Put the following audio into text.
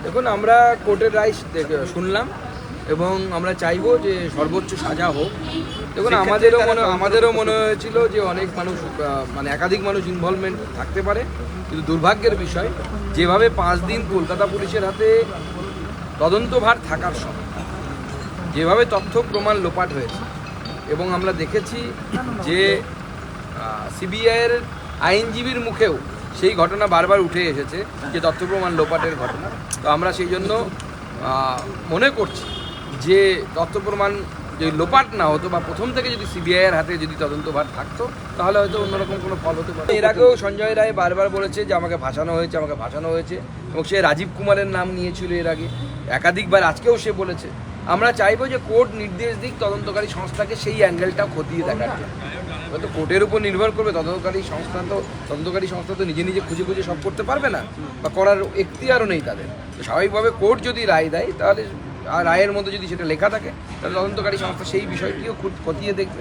দেখুন, আমরা কোর্টের রায় শুনলাম এবং আমরা চাইবো যে সর্বোচ্চ সাজা হোক। দেখুন, আমাদেরও মনে হয়েছিল যে অনেক মানুষ মানে একাধিক মানুষ ইনভলভমেন্ট থাকতে পারে, কিন্তু দুর্ভাগ্যের বিষয় যেভাবে 5 দিন কলকাতা পুলিশের হাতে তদন্তভার থাকার সময় যেভাবে তথ্য প্রমাণ লোপাট হয়েছে, এবং আমরা দেখেছি যে সিবিআইয়ের আইনজীবীর মুখেও সেই ঘটনা বারবার উঠে এসেছে যে তথ্য প্রমাণ লোপাটের ঘটনা। তো আমরা সেই জন্য মনে করছি যে তথ্য প্রমাণ যদি লোপাট না হতো বা প্রথম থেকে যদি সিবিআইয়ের হাতে যদি তদন্তভার থাকতো, তাহলে হয়তো অন্যরকম কোনো ফল হতে পারে। এর আগেও সঞ্জয় রায় বারবার বলেছে যে আমাকে ভাসানো হয়েছে এবং সে রাজীব কুমারের নাম নিয়েছিল এর আগে একাধিকবার, আজকেও সে বলেছে। আমরা চাইবো যে কোর্ট নির্দেশ দিক তদন্তকারী সংস্থাকে সেই অ্যাঙ্গেলটা খতিয়ে দেখার জন্য। হয়তো কোর্টের উপর নির্ভর করবে, তদন্তকারী সংস্থা তো নিজে খুঁজে সব করতে পারবে না, বা করার এখতিয়ারও নেই তাদের। তো স্বাভাবিকভাবে কোর্ট যদি রায় দেয়, তাহলে রায়ের মধ্যে যদি সেটা লেখা থাকে, তাহলে তদন্তকারী সংস্থা সেই বিষয়টিও খতিয়ে দেখবে।